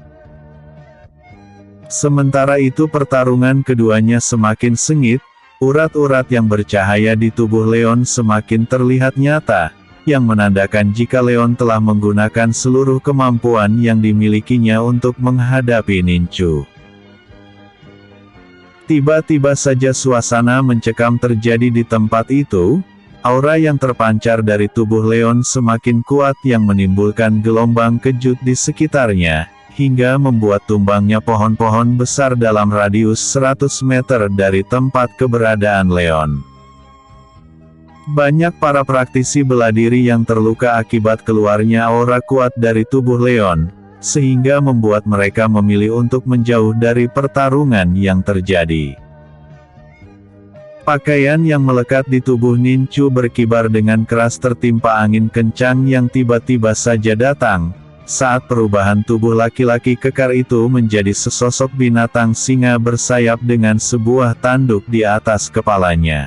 Sementara itu pertarungan keduanya semakin sengit, urat-urat yang bercahaya di tubuh Leon semakin terlihat nyata, yang menandakan jika Leon telah menggunakan seluruh kemampuan yang dimilikinya untuk menghadapi Ninchu. Tiba-tiba saja suasana mencekam terjadi di tempat itu, aura yang terpancar dari tubuh Leon semakin kuat yang menimbulkan gelombang kejut di sekitarnya, hingga membuat tumbangnya pohon-pohon besar dalam radius 100 meter dari tempat keberadaan Leon. Banyak para praktisi bela diri yang terluka akibat keluarnya aura kuat dari tubuh Leon, sehingga membuat mereka memilih untuk menjauh dari pertarungan yang terjadi. Pakaian yang melekat di tubuh Ninchu berkibar dengan keras tertimpa angin kencang yang tiba-tiba saja datang, saat perubahan tubuh laki-laki kekar itu menjadi sesosok binatang singa bersayap dengan sebuah tanduk di atas kepalanya.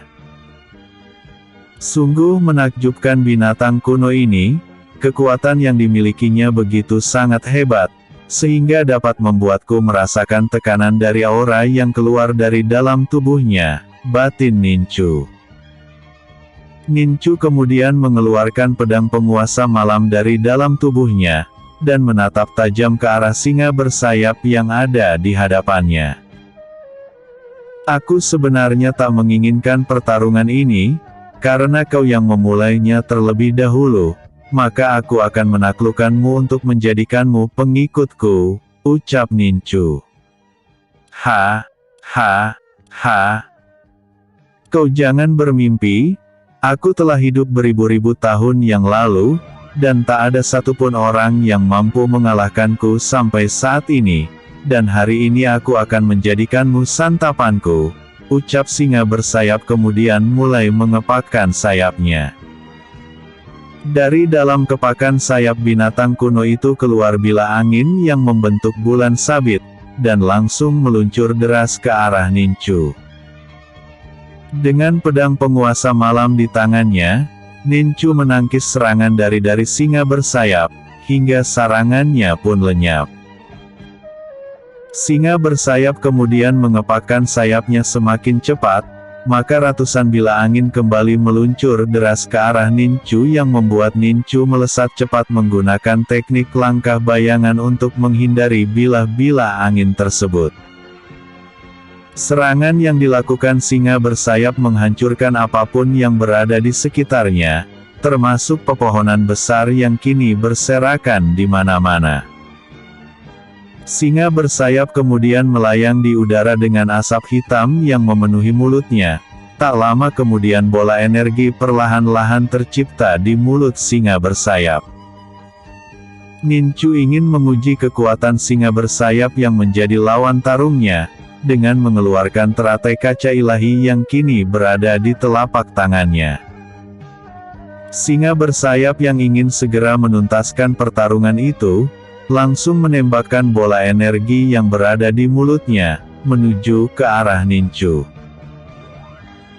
Sungguh menakjubkan binatang kuno ini, kekuatan yang dimilikinya begitu sangat hebat, sehingga dapat membuatku merasakan tekanan dari aura yang keluar dari dalam tubuhnya, batin Ninchu. Ninchu kemudian mengeluarkan pedang penguasa malam dari dalam tubuhnya, dan menatap tajam ke arah singa bersayap yang ada di hadapannya. Aku sebenarnya tak menginginkan pertarungan ini, karena kau yang memulainya terlebih dahulu, maka aku akan menaklukkanmu untuk menjadikanmu pengikutku, ucap Ninchu. Ha, ha, ha. Kau jangan bermimpi, aku telah hidup beribu-ribu tahun yang lalu, dan tak ada satupun orang yang mampu mengalahkanku sampai saat ini, dan hari ini aku akan menjadikanmu santapanku, ucap singa bersayap kemudian mulai mengepakkan sayapnya. Dari dalam kepakan sayap binatang kuno itu keluar bila angin yang membentuk bulan sabit, dan langsung meluncur deras ke arah Nincu. Dengan pedang penguasa malam di tangannya, Nincu menangkis serangan dari singa bersayap, hingga sarangannya pun lenyap. Singa bersayap kemudian mengepakkan sayapnya semakin cepat, maka ratusan bila angin kembali meluncur deras ke arah Nincu yang membuat Nincu melesat cepat menggunakan teknik langkah bayangan untuk menghindari bilah-bilah angin tersebut. Serangan yang dilakukan singa bersayap menghancurkan apapun yang berada di sekitarnya, termasuk pepohonan besar yang kini berserakan di mana-mana. Singa bersayap kemudian melayang di udara dengan asap hitam yang memenuhi mulutnya. Tak lama kemudian bola energi perlahan-lahan tercipta di mulut singa bersayap. Nincu ingin menguji kekuatan singa bersayap yang menjadi lawan tarungnya, dengan mengeluarkan teratai kaca ilahi yang kini berada di telapak tangannya. Singa bersayap yang ingin segera menuntaskan pertarungan itu, langsung menembakkan bola energi yang berada di mulutnya, menuju ke arah Nincu.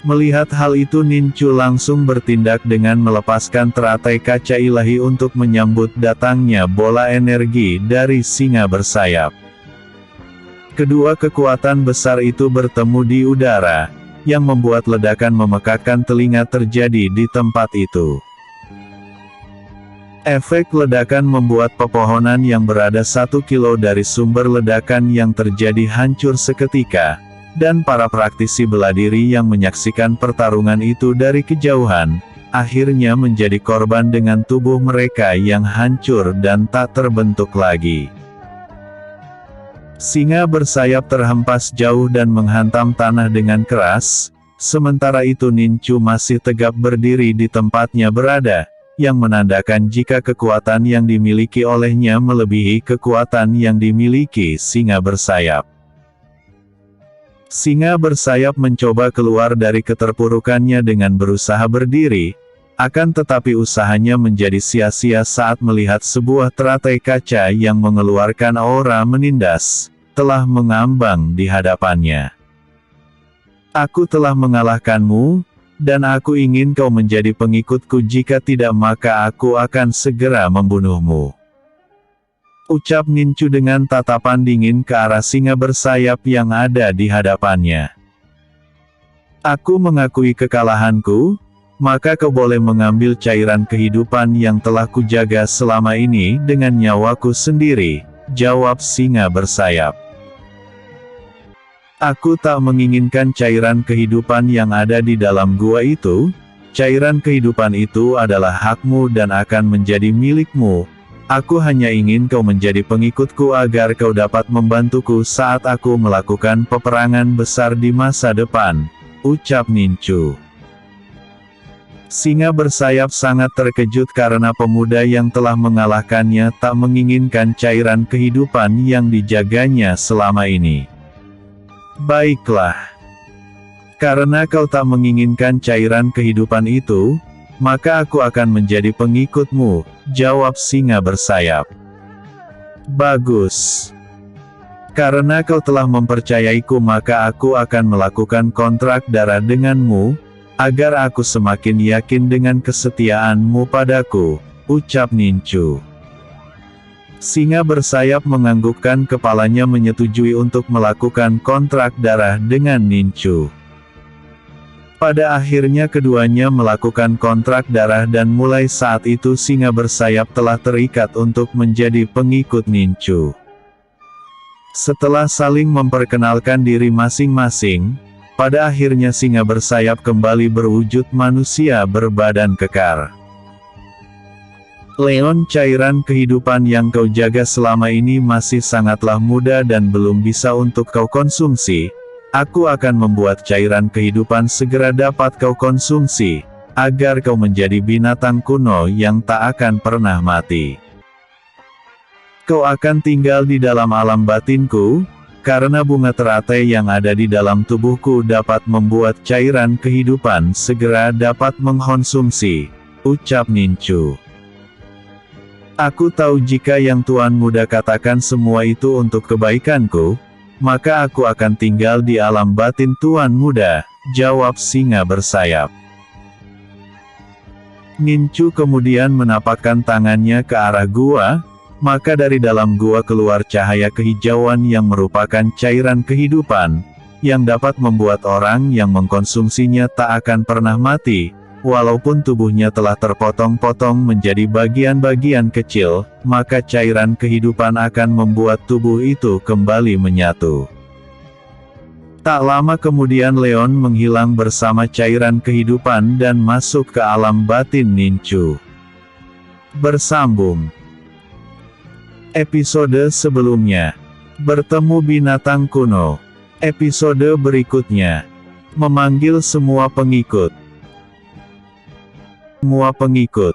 Melihat hal itu Nincu langsung bertindak dengan melepaskan teratai kaca ilahi untuk menyambut datangnya bola energi dari singa bersayap. Kedua kekuatan besar itu bertemu di udara, yang membuat ledakan memekakkan telinga terjadi di tempat itu. Efek ledakan membuat pepohonan yang berada 1 kilo dari sumber ledakan yang terjadi hancur seketika, dan para praktisi bela diri yang menyaksikan pertarungan itu dari kejauhan, akhirnya menjadi korban dengan tubuh mereka yang hancur dan tak terbentuk lagi. Singa bersayap terhempas jauh dan menghantam tanah dengan keras, sementara itu Nincu masih tegap berdiri di tempatnya berada, yang menandakan jika kekuatan yang dimiliki olehnya melebihi kekuatan yang dimiliki singa bersayap. Singa bersayap mencoba keluar dari keterpurukannya dengan berusaha berdiri, akan tetapi usahanya menjadi sia-sia saat melihat sebuah teratai kaca yang mengeluarkan aura menindas, telah mengambang di hadapannya. Aku telah mengalahkanmu, dan aku ingin kau menjadi pengikutku, jika tidak maka aku akan segera membunuhmu. Ucap Nincu dengan tatapan dingin ke arah singa bersayap yang ada di hadapannya. Aku mengakui kekalahanku, maka kau boleh mengambil cairan kehidupan yang telah kujaga selama ini dengan nyawaku sendiri, jawab singa bersayap. Aku tak menginginkan cairan kehidupan yang ada di dalam gua itu. Cairan kehidupan itu adalah hakmu dan akan menjadi milikmu. Aku hanya ingin kau menjadi pengikutku agar kau dapat membantuku saat aku melakukan peperangan besar di masa depan, ucap Nincu. Singa bersayap sangat terkejut karena pemuda yang telah mengalahkannya tak menginginkan cairan kehidupan yang dijaganya selama ini. Baiklah. Karena kau tak menginginkan cairan kehidupan itu, maka aku akan menjadi pengikutmu, jawab singa bersayap. Bagus. Karena kau telah mempercayaiku maka aku akan melakukan kontrak darah denganmu, agar aku semakin yakin dengan kesetiaanmu padaku, ucap Nincu. Singa bersayap menganggukkan kepalanya menyetujui untuk melakukan kontrak darah dengan Nincu. Pada akhirnya keduanya melakukan kontrak darah dan mulai saat itu singa bersayap telah terikat untuk menjadi pengikut Nincu. Setelah saling memperkenalkan diri masing-masing, pada akhirnya singa bersayap kembali berwujud manusia berbadan kekar. Leon, cairan kehidupan yang kau jaga selama ini masih sangatlah muda dan belum bisa untuk kau konsumsi. Aku akan membuat cairan kehidupan segera dapat kau konsumsi, agar kau menjadi binatang kuno yang tak akan pernah mati. Kau akan tinggal di dalam alam batinku, karena bunga teratai yang ada di dalam tubuhku dapat membuat cairan kehidupan segera dapat mengkonsumsi, ucap Nincu. Aku tahu jika yang Tuan Muda katakan semua itu untuk kebaikanku, maka aku akan tinggal di alam batin Tuan Muda, jawab singa bersayap. Nincu kemudian menapakkan tangannya ke arah gua, maka dari dalam gua keluar cahaya kehijauan yang merupakan cairan kehidupan, yang dapat membuat orang yang mengkonsumsinya tak akan pernah mati, walaupun tubuhnya telah terpotong-potong menjadi bagian-bagian kecil, maka cairan kehidupan akan membuat tubuh itu kembali menyatu. Tak lama kemudian Leon menghilang bersama cairan kehidupan dan masuk ke alam batin Nincu. Bersambung. Episode sebelumnya. Bertemu binatang kuno. Episode berikutnya. Memanggil semua pengikut. Semua pengikut.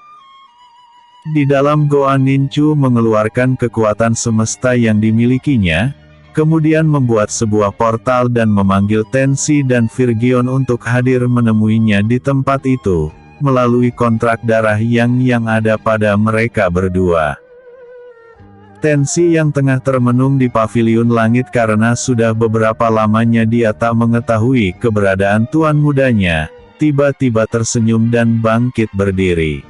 Di dalam goa Nincu mengeluarkan kekuatan semesta yang dimilikinya, kemudian membuat sebuah portal dan memanggil Tensi dan Virgion untuk hadir menemuinya di tempat itu, melalui kontrak darah yang ada pada mereka berdua. Tensi yang tengah termenung di paviliun langit karena sudah beberapa lamanya dia tak mengetahui keberadaan Tuan Mudanya, tiba-tiba tersenyum dan bangkit berdiri.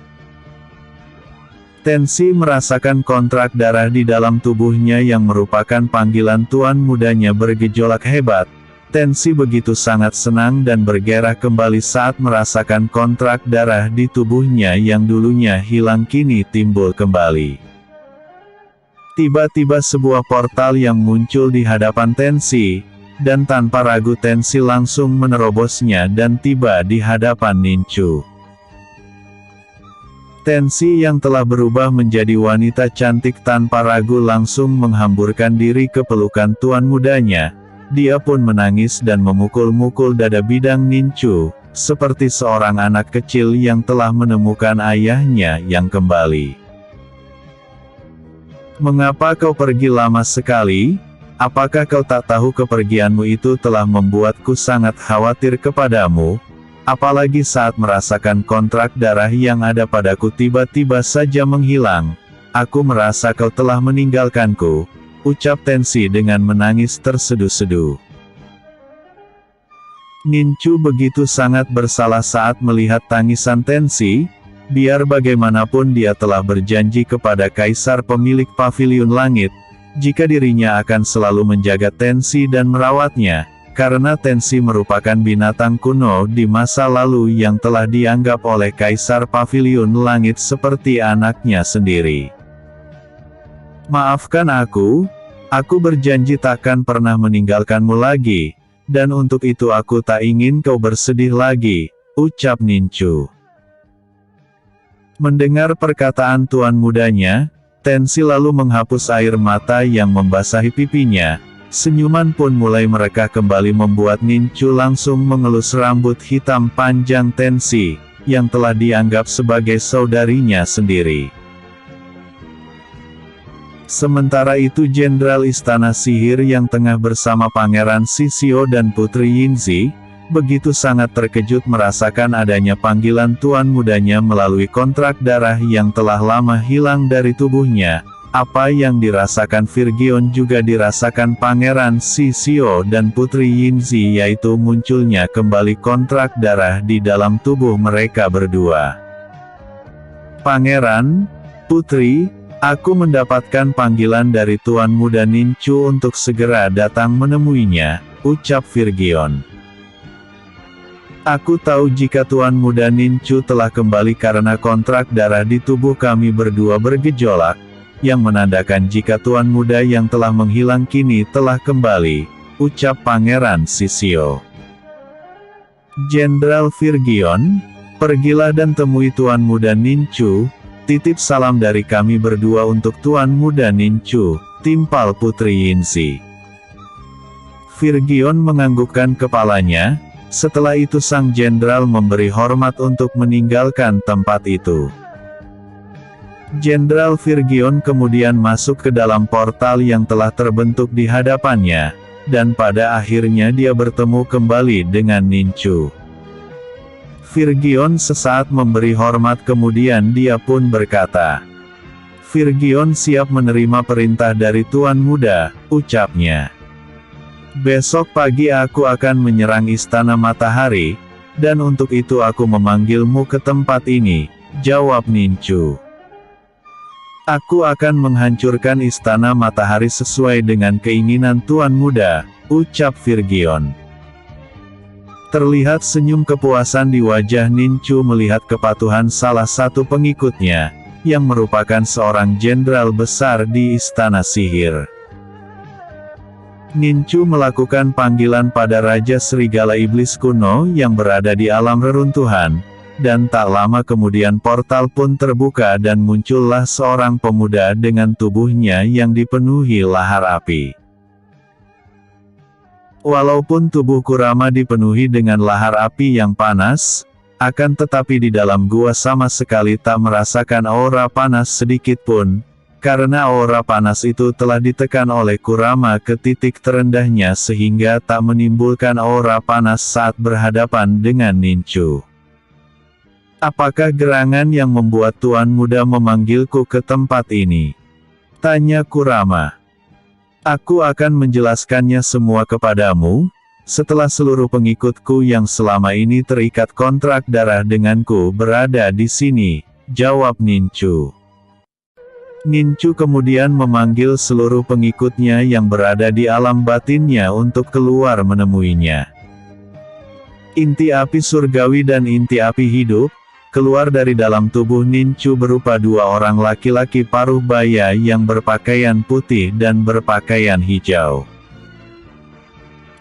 Tensi merasakan kontrak darah di dalam tubuhnya yang merupakan panggilan Tuan Mudanya bergejolak hebat. Tensi begitu sangat senang dan bergairah kembali saat merasakan kontrak darah di tubuhnya yang dulunya hilang kini timbul kembali. Tiba-tiba sebuah portal yang muncul di hadapan Tensi, dan tanpa ragu Tensi langsung menerobosnya dan tiba di hadapan Nincu. Tensi yang telah berubah menjadi wanita cantik tanpa ragu langsung menghamburkan diri ke pelukan Tuan Mudanya. Dia pun menangis dan memukul-mukul dada bidang Nincu, seperti seorang anak kecil yang telah menemukan ayahnya yang kembali. Mengapa kau pergi lama sekali? Apakah kau tak tahu kepergianmu itu telah membuatku sangat khawatir kepadamu? Apalagi saat merasakan kontrak darah yang ada padaku tiba-tiba saja menghilang. Aku merasa kau telah meninggalkanku, ucap Tensi dengan menangis terseduh-seduh. Nincu begitu sangat bersalah saat melihat tangisan Tensi, biar bagaimanapun dia telah berjanji kepada Kaisar pemilik paviliun langit, jika dirinya akan selalu menjaga Tensi dan merawatnya. Karena Tensi merupakan binatang kuno di masa lalu yang telah dianggap oleh Kaisar Paviliun Langit seperti anaknya sendiri. Maafkan aku berjanji takkan pernah meninggalkanmu lagi, dan untuk itu aku tak ingin kau bersedih lagi, ucap Nincu. Mendengar perkataan Tuan Mudanya, Tensi lalu menghapus air mata yang membasahi pipinya. Senyuman pun mulai mereka kembali membuat Nincu langsung mengelus rambut hitam panjang Tensi, yang telah dianggap sebagai saudarinya sendiri. Sementara itu Jenderal Istana Sihir yang tengah bersama Pangeran Sisio dan Putri Yinzi, begitu sangat terkejut merasakan adanya panggilan Tuan Mudanya melalui kontrak darah yang telah lama hilang dari tubuhnya. Apa yang dirasakan Virgion juga dirasakan Pangeran Sisio dan Putri Yinzi, yaitu munculnya kembali kontrak darah di dalam tubuh mereka berdua. Pangeran, Putri, aku mendapatkan panggilan dari Tuan Muda Nincu untuk segera datang menemuinya, ucap Virgion. Aku tahu jika Tuan Muda Nincu telah kembali karena kontrak darah di tubuh kami berdua bergejolak, yang menandakan jika Tuan Muda yang telah menghilang kini telah kembali, ucap Pangeran Sisio. Jenderal Virgion, pergilah dan temui Tuan Muda Nincu, titip salam dari kami berdua untuk Tuan Muda Nincu, timpal Putri Yinzi. Virgion menganggukkan kepalanya, setelah itu sang jenderal memberi hormat untuk meninggalkan tempat itu. Jenderal Virgion kemudian masuk ke dalam portal yang telah terbentuk di hadapannya, dan pada akhirnya dia bertemu kembali dengan Nincu. Virgion sesaat memberi hormat kemudian dia pun berkata, "Virgion siap menerima perintah dari Tuan Muda," ucapnya. "Besok pagi aku akan menyerang Istana Matahari, dan untuk itu aku memanggilmu ke tempat ini," jawab Nincu. "Aku akan menghancurkan Istana Matahari sesuai dengan keinginan Tuan Muda," ucap Virgion. Terlihat senyum kepuasan di wajah Nincu melihat kepatuhan salah satu pengikutnya, yang merupakan seorang jenderal besar di Istana Sihir. Nincu melakukan panggilan pada Raja Serigala Iblis kuno yang berada di alam reruntuhan, dan tak lama kemudian portal pun terbuka dan muncullah seorang pemuda dengan tubuhnya yang dipenuhi lahar api. Walaupun tubuh Kurama dipenuhi dengan lahar api yang panas, akan tetapi di dalam gua sama sekali tak merasakan aura panas sedikit pun, karena aura panas itu telah ditekan oleh Kurama ke titik terendahnya sehingga tak menimbulkan aura panas saat berhadapan dengan Nincu. "Apakah gerangan yang membuat Tuan Muda memanggilku ke tempat ini?" tanya Kurama. "Aku akan menjelaskannya semua kepadamu, setelah seluruh pengikutku yang selama ini terikat kontrak darah denganku berada di sini," jawab Nincu. Nincu kemudian memanggil seluruh pengikutnya yang berada di alam batinnya untuk keluar menemuinya. Inti api surgawi dan inti api hidup keluar dari dalam tubuh Nincu berupa dua orang laki-laki paruh baya yang berpakaian putih dan berpakaian hijau.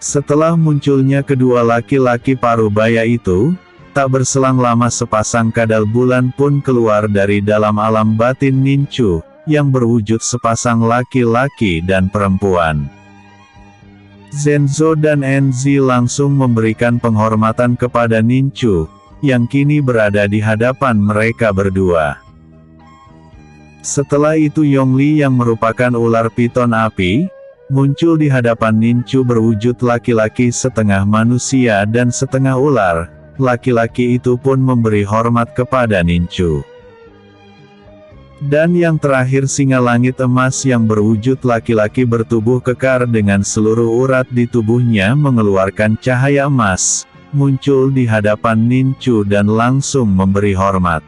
Setelah munculnya kedua laki-laki paruh baya itu, tak berselang lama sepasang kadal bulan pun keluar dari dalam alam batin Nincu, yang berwujud sepasang laki-laki dan perempuan. Zenzo dan Enzi langsung memberikan penghormatan kepada Nincu, yang kini berada di hadapan mereka berdua. Setelah itu Yongli yang merupakan ular piton api, muncul di hadapan Nincu berwujud laki-laki setengah manusia dan setengah ular. Laki-laki itu pun memberi hormat kepada Nincu. Dan yang terakhir singa langit emas yang berwujud laki-laki bertubuh kekar dengan seluruh urat di tubuhnya mengeluarkan cahaya emas, muncul di hadapan Nincu dan langsung memberi hormat.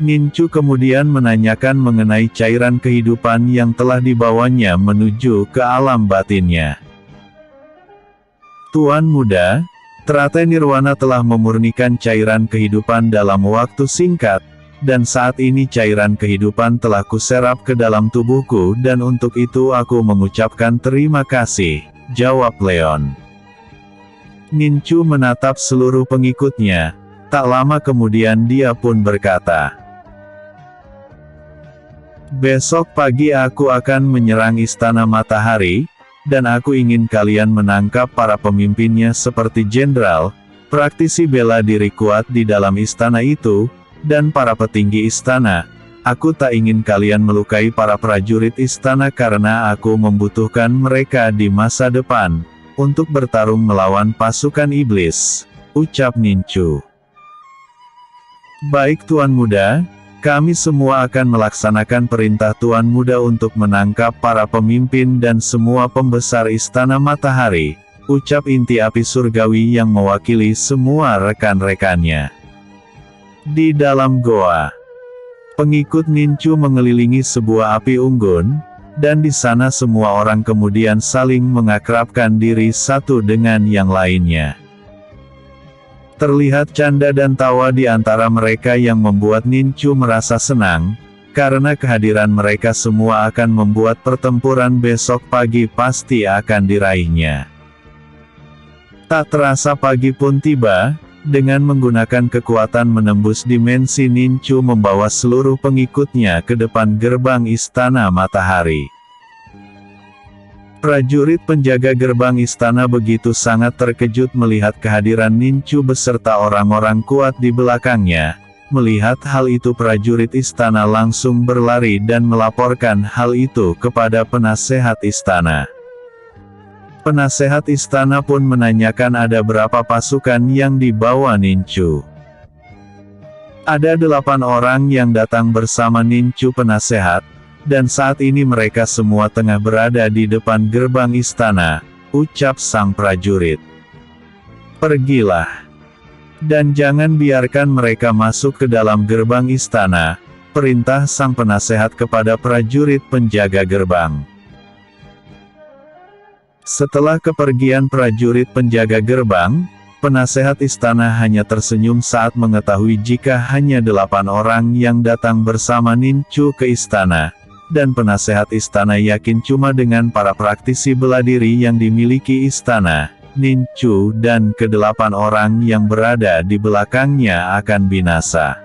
Nincu kemudian menanyakan mengenai cairan kehidupan yang telah dibawanya menuju ke alam batinnya. "Tuan Muda, teratai Nirwana telah memurnikan cairan kehidupan dalam waktu singkat, dan saat ini cairan kehidupan telah kuserap ke dalam tubuhku dan untuk itu aku mengucapkan terima kasih," jawab Leon. Nincu menatap seluruh pengikutnya, tak lama kemudian dia pun berkata, "Besok pagi aku akan menyerang Istana Matahari, dan aku ingin kalian menangkap para pemimpinnya seperti jenderal, praktisi bela diri kuat di dalam istana itu, dan para petinggi istana. Aku tak ingin kalian melukai para prajurit istana karena aku membutuhkan mereka di masa depan, untuk bertarung melawan pasukan iblis," ucap Nincu. "Baik Tuan Muda, kami semua akan melaksanakan perintah Tuan Muda untuk menangkap para pemimpin dan semua pembesar Istana Matahari," ucap inti api surgawi yang mewakili semua rekan-rekannya. Di dalam goa, pengikut Nincu mengelilingi sebuah api unggun, dan di sana semua orang kemudian saling mengakrabkan diri satu dengan yang lainnya. Terlihat canda dan tawa di antara mereka yang membuat Nincu merasa senang, karena kehadiran mereka semua akan membuat pertempuran besok pagi pasti akan diraihnya. Tak terasa pagi pun tiba. Dengan menggunakan kekuatan menembus dimensi, Nincu membawa seluruh pengikutnya ke depan gerbang Istana Matahari. Prajurit penjaga gerbang istana begitu sangat terkejut melihat kehadiran Nincu beserta orang-orang kuat di belakangnya. Melihat hal itu prajurit istana langsung berlari dan melaporkan hal itu kepada penasehat istana. Penasehat istana pun menanyakan ada berapa pasukan yang dibawa Ninchu. Ada 8 orang yang datang bersama Ninchu penasehat, dan saat ini mereka semua tengah berada di depan gerbang istana, ucap sang prajurit. Pergilah. Dan jangan biarkan mereka masuk ke dalam gerbang istana, perintah sang penasehat kepada prajurit penjaga gerbang. Setelah kepergian prajurit penjaga gerbang, penasehat istana hanya tersenyum saat mengetahui jika hanya 8 orang yang datang bersama Ninchu ke istana, dan penasehat istana yakin cuma dengan para praktisi bela diri yang dimiliki istana, Ninchu dan ke-8 orang yang berada di belakangnya akan binasa.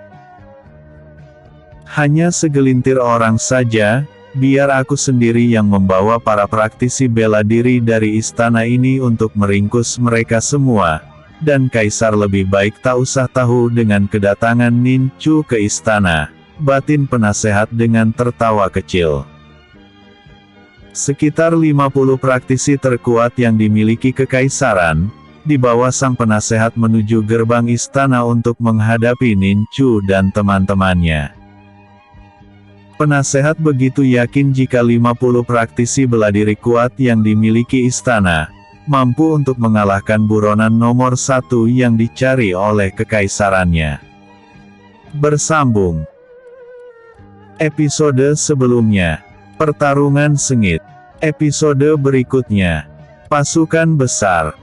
Hanya segelintir orang saja, biar aku sendiri yang membawa para praktisi bela diri dari istana ini untuk meringkus mereka semua, dan Kaisar lebih baik tak usah tahu dengan kedatangan Ninchu ke istana, batin penasehat dengan tertawa kecil. Sekitar 50 praktisi terkuat yang dimiliki kekaisaran, dibawa sang penasehat menuju gerbang istana untuk menghadapi Ninchu dan teman-temannya. Penasehat begitu yakin jika 50 praktisi bela diri kuat yang dimiliki istana, mampu untuk mengalahkan buronan nomor 1 yang dicari oleh kekaisarannya. Bersambung. Episode sebelumnya. Pertarungan sengit. Episode berikutnya. Pasukan besar.